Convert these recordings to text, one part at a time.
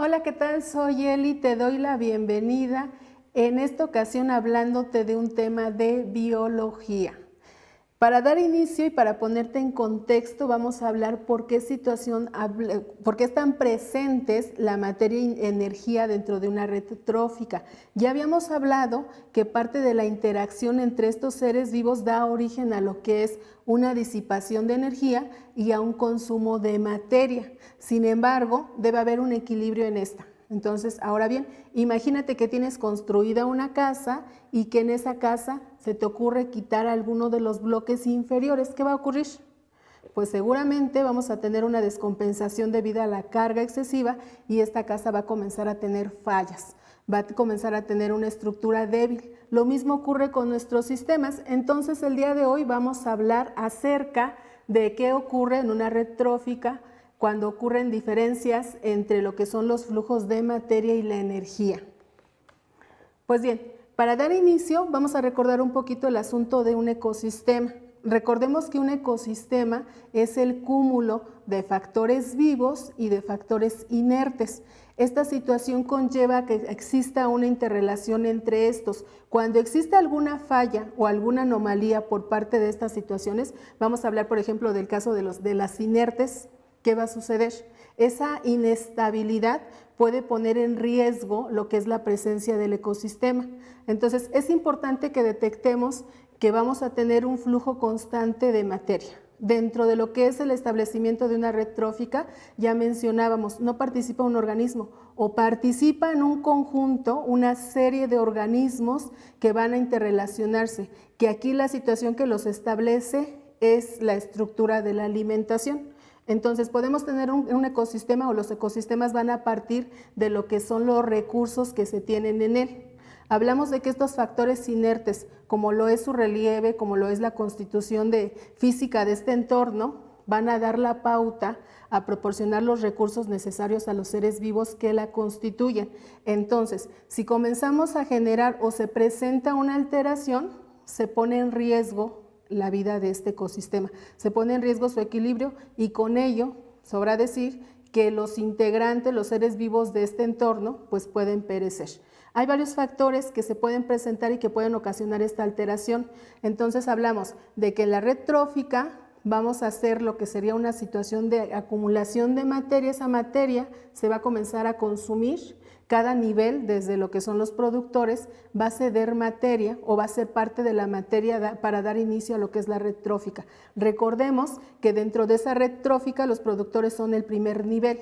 Hola, ¿qué tal? Soy Eli, te doy la bienvenida. En esta ocasión hablándote de un tema de biología. Para dar inicio y para ponerte en contexto, vamos a hablar por qué están presentes la materia y energía dentro de una red trófica. Ya habíamos hablado que parte de la interacción entre estos seres vivos da origen a lo que es una disipación de energía y a un consumo de materia. Sin embargo, debe haber un equilibrio en esta. Entonces, ahora bien, imagínate que tienes construida una casa y que en esa casa se te ocurre quitar alguno de los bloques inferiores. ¿Qué va a ocurrir? Pues seguramente vamos a tener una descompensación debido a la carga excesiva y esta casa va a comenzar a tener fallas, va a comenzar a tener una estructura débil. Lo mismo ocurre con nuestros sistemas. Entonces, el día de hoy vamos a hablar acerca de qué ocurre en una red trófica cuando ocurren diferencias entre lo que son los flujos de materia y la energía. Pues bien, para dar inicio vamos a recordar un poquito el asunto de un ecosistema. Recordemos que un ecosistema es el cúmulo de factores vivos y de factores inertes. Esta situación conlleva que exista una interrelación entre estos. Cuando existe alguna falla o alguna anomalía por parte de estas situaciones, vamos a hablar por ejemplo del caso de las inertes. ¿Qué va a suceder? Esa inestabilidad puede poner en riesgo lo que es la presencia del ecosistema. Entonces, es importante que detectemos que vamos a tener un flujo constante de materia. Dentro de lo que es el establecimiento de una red trófica, ya mencionábamos, no participa un organismo o participa en un conjunto una serie de organismos que van a interrelacionarse, que aquí la situación que los establece es la estructura de la alimentación. Entonces podemos tener un ecosistema o los ecosistemas van a partir de lo que son los recursos que se tienen en él. Hablamos de que estos factores inertes, como lo es su relieve, como lo es la constitución física de este entorno, van a dar la pauta a proporcionar los recursos necesarios a los seres vivos que la constituyen. Entonces, si comenzamos a generar o se presenta una alteración, se pone en riesgo la vida de este ecosistema, se pone en riesgo su equilibrio y con ello, sobra decir que los integrantes, los seres vivos de este entorno, pues pueden perecer. Hay varios factores que se pueden presentar y que pueden ocasionar esta alteración. Entonces hablamos de que en la red trófica vamos a hacer lo que sería una situación de acumulación de materia. Esa materia se va a comenzar a consumir. Cada nivel, desde lo que son los productores, va a ceder materia o va a ser parte de la materia para dar inicio a lo que es la red trófica. Recordemos que dentro de esa red trófica los productores son el primer nivel.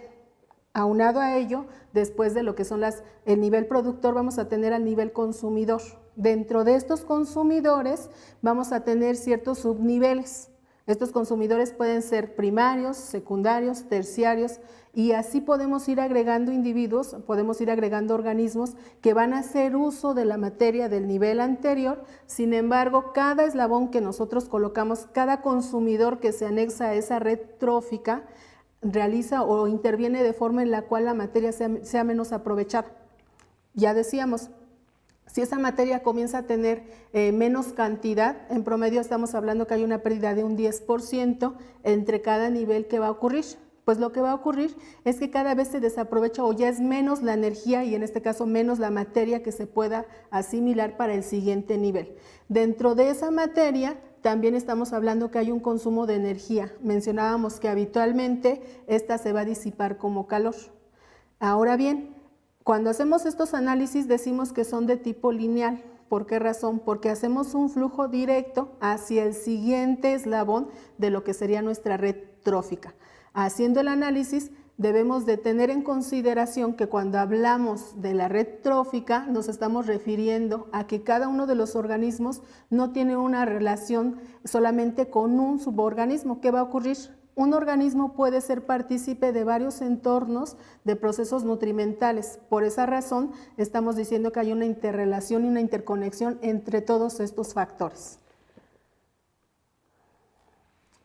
Aunado a ello, después de lo que son el nivel productor, vamos a tener al nivel consumidor. Dentro de estos consumidores vamos a tener ciertos subniveles. Estos consumidores pueden ser primarios, secundarios, terciarios, y así podemos ir agregando individuos, podemos ir agregando organismos que van a hacer uso de la materia del nivel anterior. Sin embargo, cada eslabón que nosotros colocamos, cada consumidor que se anexa a esa red trófica, realiza o interviene de forma en la cual la materia sea menos aprovechada. Ya decíamos, si esa materia comienza a tener menos cantidad, en promedio estamos hablando que hay una pérdida de un 10% entre cada nivel que va a ocurrir. Pues lo que va a ocurrir es que cada vez se desaprovecha o ya es menos la energía y en este caso menos la materia que se pueda asimilar para el siguiente nivel. Dentro de esa materia también estamos hablando que hay un consumo de energía. Mencionábamos que habitualmente esta se va a disipar como calor. Ahora bien, cuando hacemos estos análisis decimos que son de tipo lineal. ¿Por qué razón? Porque hacemos un flujo directo hacia el siguiente eslabón de lo que sería nuestra red trófica. Haciendo el análisis, debemos de tener en consideración que cuando hablamos de la red trófica nos estamos refiriendo a que cada uno de los organismos no tiene una relación solamente con un suborganismo. ¿Qué va a ocurrir? Un organismo puede ser partícipe de varios entornos de procesos nutrimentales. Por esa razón estamos diciendo que hay una interrelación y una interconexión entre todos estos factores.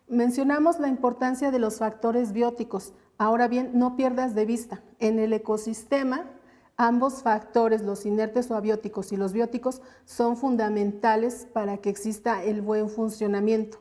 Mencionamos la importancia de los factores bióticos. Ahora bien, no pierdas de vista, en el ecosistema ambos factores, los inertes o abióticos y los bióticos, son fundamentales para que exista el buen funcionamiento.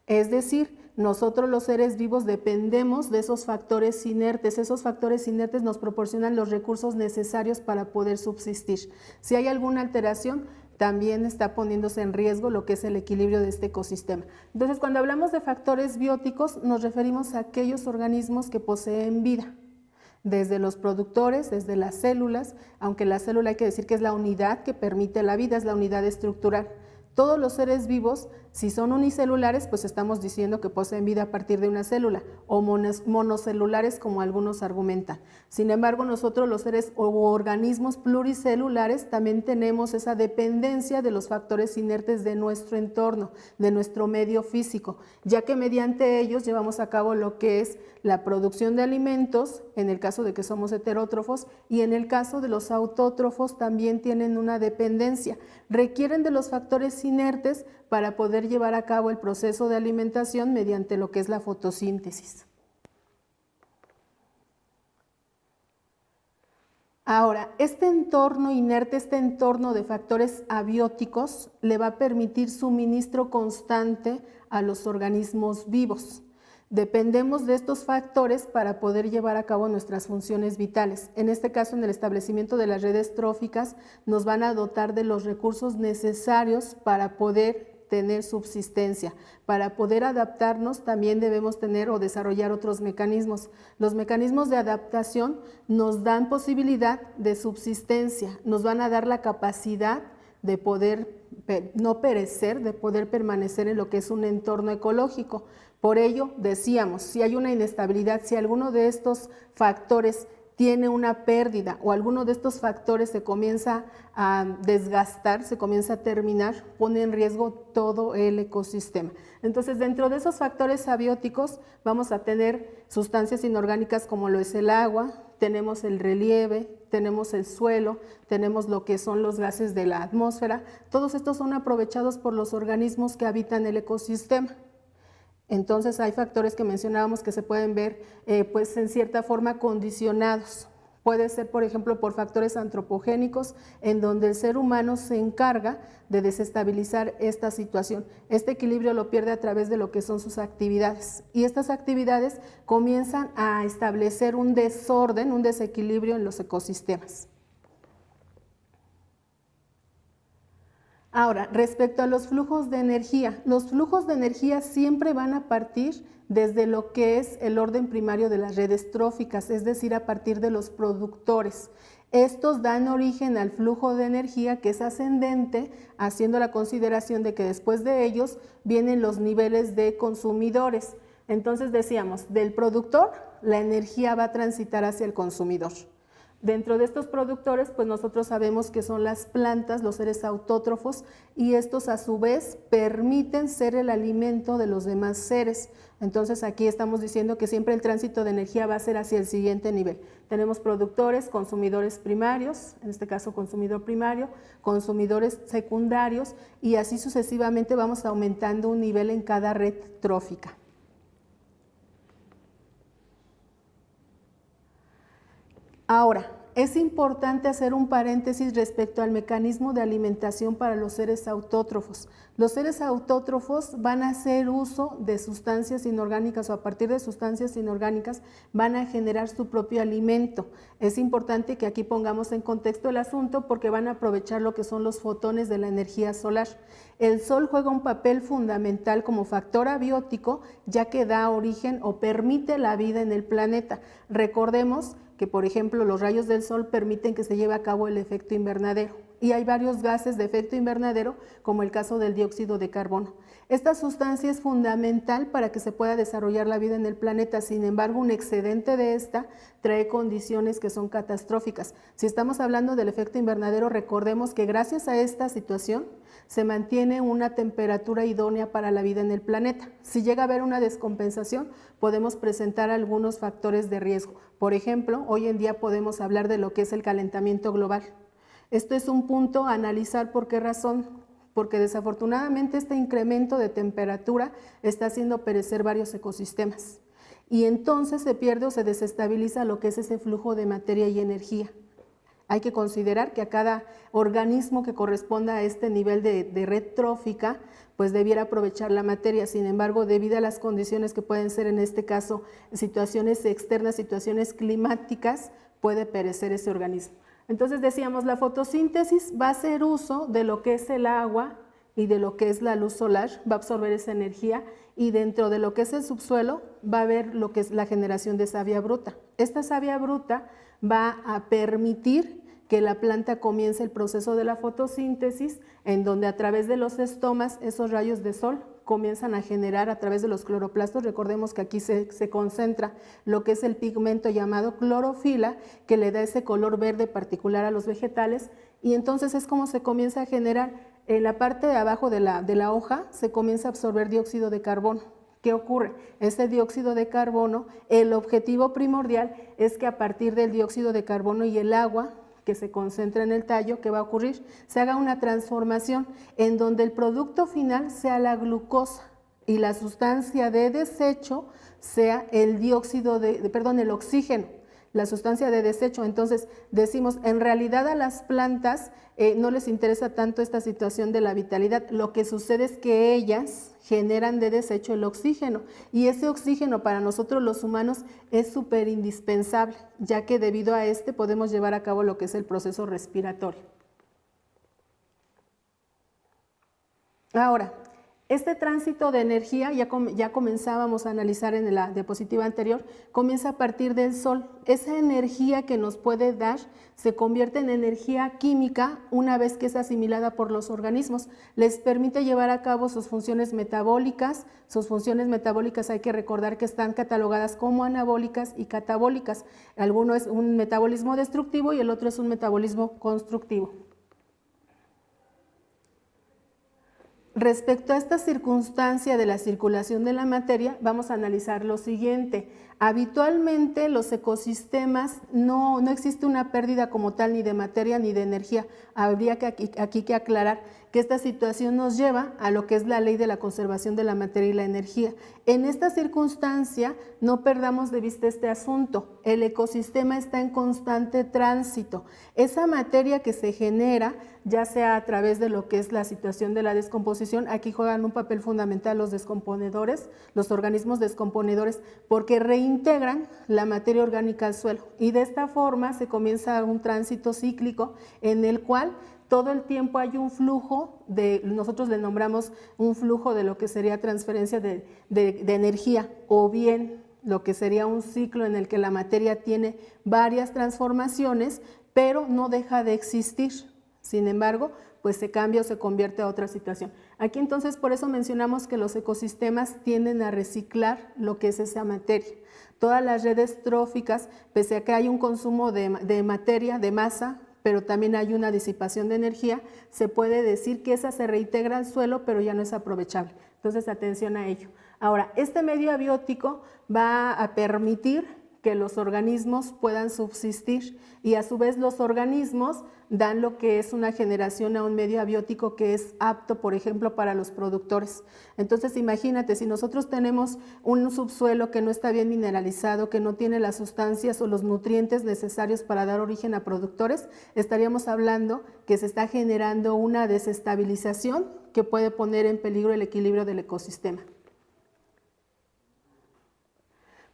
Es decir, nosotros los seres vivos dependemos de esos factores inertes. Esos factores inertes nos proporcionan los recursos necesarios para poder subsistir. Si hay alguna alteración, también está poniéndose en riesgo lo que es el equilibrio de este ecosistema. Entonces, cuando hablamos de factores bióticos, nos referimos a aquellos organismos que poseen vida, desde los productores, desde las células, aunque la célula hay que decir que es la unidad que permite la vida, es la unidad estructural. Todos los seres vivos, si son unicelulares, pues estamos diciendo que poseen vida a partir de una célula, o monocelulares como algunos argumentan. Sin embargo, nosotros los seres o organismos pluricelulares también tenemos esa dependencia de los factores inertes de nuestro entorno, de nuestro medio físico, ya que mediante ellos llevamos a cabo lo que es la producción de alimentos, en el caso de que somos heterótrofos, y en el caso de los autótrofos también tienen una dependencia. Requieren de los factores inertes para poder llevar a cabo el proceso de alimentación mediante lo que es la fotosíntesis. Ahora, este entorno inerte, este entorno de factores abióticos, le va a permitir suministro constante a los organismos vivos. Dependemos de estos factores para poder llevar a cabo nuestras funciones vitales. En este caso, en el establecimiento de las redes tróficas, nos van a dotar de los recursos necesarios para poder tener subsistencia. Para poder adaptarnos también debemos tener o desarrollar otros mecanismos. Los mecanismos de adaptación nos dan posibilidad de subsistencia, nos van a dar la capacidad de poder no perecer, de poder permanecer en lo que es un entorno ecológico. Por ello, decíamos, si hay una inestabilidad, si alguno de estos factores tiene una pérdida o alguno de estos factores se comienza a desgastar, se comienza a terminar, pone en riesgo todo el ecosistema. Entonces, dentro de esos factores abióticos vamos a tener sustancias inorgánicas como lo es el agua, tenemos el relieve, tenemos el suelo, tenemos lo que son los gases de la atmósfera. Todos estos son aprovechados por los organismos que habitan el ecosistema. Entonces hay factores que mencionábamos que se pueden ver pues en cierta forma condicionados. Puede ser, por ejemplo, por factores antropogénicos, en donde el ser humano se encarga de desestabilizar esta situación. Este equilibrio lo pierde a través de lo que son sus actividades. Y estas actividades comienzan a establecer un desorden, un desequilibrio en los ecosistemas. Ahora, respecto a los flujos de energía, los flujos de energía siempre van a partir desde lo que es el orden primario de las redes tróficas, es decir, a partir de los productores. Estos dan origen al flujo de energía que es ascendente, haciendo la consideración de que después de ellos vienen los niveles de consumidores. Entonces decíamos, del productor la energía va a transitar hacia el consumidor. Dentro de estos productores, pues nosotros sabemos que son las plantas, los seres autótrofos, y estos a su vez permiten ser el alimento de los demás seres. Entonces aquí estamos diciendo que siempre el tránsito de energía va a ser hacia el siguiente nivel. Tenemos productores, consumidores primarios, en este caso consumidor primario, consumidores secundarios, y así sucesivamente vamos aumentando un nivel en cada red trófica. Ahora, es importante hacer un paréntesis respecto al mecanismo de alimentación para los seres autótrofos. Los seres autótrofos van a hacer uso de sustancias inorgánicas o a partir de sustancias inorgánicas van a generar su propio alimento. Es importante que aquí pongamos en contexto el asunto porque van a aprovechar lo que son los fotones de la energía solar. El sol juega un papel fundamental como factor abiótico ya que da origen o permite la vida en el planeta. Recordemos que, por ejemplo, los rayos del sol permiten que se lleve a cabo el efecto invernadero. Y hay varios gases de efecto invernadero, como el caso del dióxido de carbono. Esta sustancia es fundamental para que se pueda desarrollar la vida en el planeta. Sin embargo, un excedente de esta trae condiciones que son catastróficas. Si estamos hablando del efecto invernadero, recordemos que gracias a esta situación se mantiene una temperatura idónea para la vida en el planeta. Si llega a haber una descompensación, podemos presentar algunos factores de riesgo. Por ejemplo, hoy en día podemos hablar de lo que es el calentamiento global. Esto es un punto a analizar. ¿Por qué razón? Porque desafortunadamente este incremento de temperatura está haciendo perecer varios ecosistemas y entonces se pierde o se desestabiliza lo que es ese flujo de materia y energía. Hay que considerar que a cada organismo que corresponda a este nivel de red trófica, pues debiera aprovechar la materia. Sin embargo, debido a las condiciones que pueden ser en este caso situaciones externas, situaciones climáticas, puede perecer ese organismo. Entonces decíamos, la fotosíntesis va a hacer uso de lo que es el agua y de lo que es la luz solar, va a absorber esa energía y dentro de lo que es el subsuelo va a haber lo que es la generación de savia bruta. Esta savia bruta va a permitir que la planta comience el proceso de la fotosíntesis, en donde a través de los estomas esos rayos de sol comienzan a generar a través de los cloroplastos. Recordemos que aquí se concentra lo que es el pigmento llamado clorofila, que le da ese color verde particular a los vegetales, y entonces es como se comienza a generar en la parte de abajo de la hoja, se comienza a absorber dióxido de carbono. ¿Qué ocurre? Este dióxido de carbono, el objetivo primordial es que a partir del dióxido de carbono y el agua que se concentra en el tallo, ¿qué va a ocurrir? Se haga una transformación en donde el producto final sea la glucosa y la sustancia de desecho sea el el oxígeno, la sustancia de desecho. Entonces decimos, en realidad a las plantas no les interesa tanto esta situación de la vitalidad, lo que sucede es que ellas generan de desecho el oxígeno, y ese oxígeno para nosotros los humanos es súper indispensable, ya que debido a este podemos llevar a cabo lo que es el proceso respiratorio. Ahora, este tránsito de energía, ya comenzábamos a analizar en la diapositiva anterior, comienza a partir del sol. Esa energía que nos puede dar se convierte en energía química una vez que es asimilada por los organismos. Les permite llevar a cabo sus funciones metabólicas. Sus funciones metabólicas hay que recordar que están catalogadas como anabólicas y catabólicas. Alguno es un metabolismo destructivo y el otro es un metabolismo constructivo. Respecto a esta circunstancia de la circulación de la materia, vamos a analizar lo siguiente. Habitualmente los ecosistemas no existe una pérdida como tal ni de materia ni de energía. Habría que aquí que aclarar que esta situación nos lleva a lo que es la ley de la conservación de la materia y la energía. En esta circunstancia no perdamos de vista este asunto. El ecosistema está en constante tránsito. Esa materia que se genera, ya sea a través de lo que es la situación de la descomposición, aquí juegan un papel fundamental los descomponedores, los organismos descomponedores, porque reintegran la materia orgánica al suelo, y de esta forma se comienza un tránsito cíclico en el cual todo el tiempo hay un flujo nosotros le nombramos un flujo de lo que sería transferencia de energía, o bien lo que sería un ciclo en el que la materia tiene varias transformaciones, pero no deja de existir. Sin embargo, pues se cambia o se convierte a otra situación. Aquí entonces por eso mencionamos que los ecosistemas tienden a reciclar lo que es esa materia. Todas las redes tróficas, pese a que hay un consumo de materia, de masa, pero también hay una disipación de energía, se puede decir que esa se reintegra al suelo, pero ya no es aprovechable. Entonces, atención a ello. Ahora, este medio abiótico va a permitir que los organismos puedan subsistir, y a su vez los organismos dan lo que es una generación a un medio abiótico que es apto, por ejemplo, para los productores. Entonces imagínate, si nosotros tenemos un subsuelo que no está bien mineralizado, que no tiene las sustancias o los nutrientes necesarios para dar origen a productores, estaríamos hablando que se está generando una desestabilización que puede poner en peligro el equilibrio del ecosistema.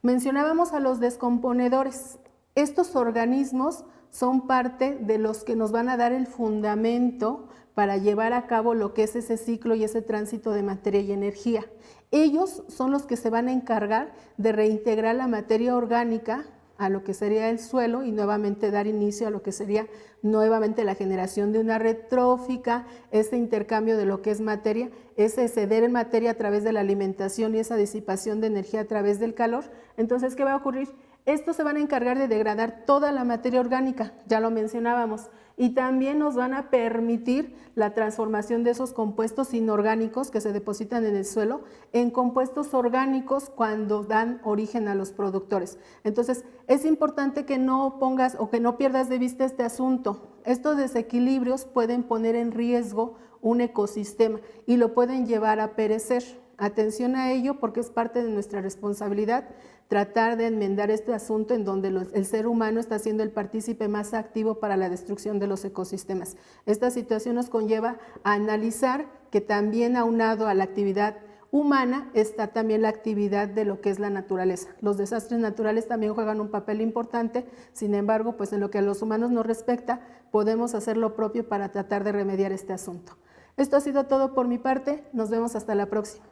Mencionábamos a los descomponedores. Estos organismos son parte de los que nos van a dar el fundamento para llevar a cabo lo que es ese ciclo y ese tránsito de materia y energía. Ellos son los que se van a encargar de reintegrar la materia orgánica a lo que sería el suelo y nuevamente dar inicio a lo que sería nuevamente la generación de una red trófica, ese intercambio de lo que es materia, ese ceder en materia a través de la alimentación y esa disipación de energía a través del calor. Entonces, ¿qué va a ocurrir? Estos se van a encargar de degradar toda la materia orgánica, ya lo mencionábamos, y también nos van a permitir la transformación de esos compuestos inorgánicos que se depositan en el suelo en compuestos orgánicos cuando dan origen a los productores. Entonces, es importante que no pongas o que no pierdas de vista este asunto. Estos desequilibrios pueden poner en riesgo un ecosistema y lo pueden llevar a perecer. atención a ello porque es parte de nuestra responsabilidad tratar de enmendar este asunto en donde el ser humano está siendo el partícipe más activo para la destrucción de los ecosistemas. Esta situación nos conlleva a analizar que también aunado a la actividad humana está también la actividad de lo que es la naturaleza. Los desastres naturales también juegan un papel importante, sin embargo, pues en lo que a los humanos nos respecta, podemos hacer lo propio para tratar de remediar este asunto. Esto ha sido todo por mi parte, nos vemos hasta la próxima.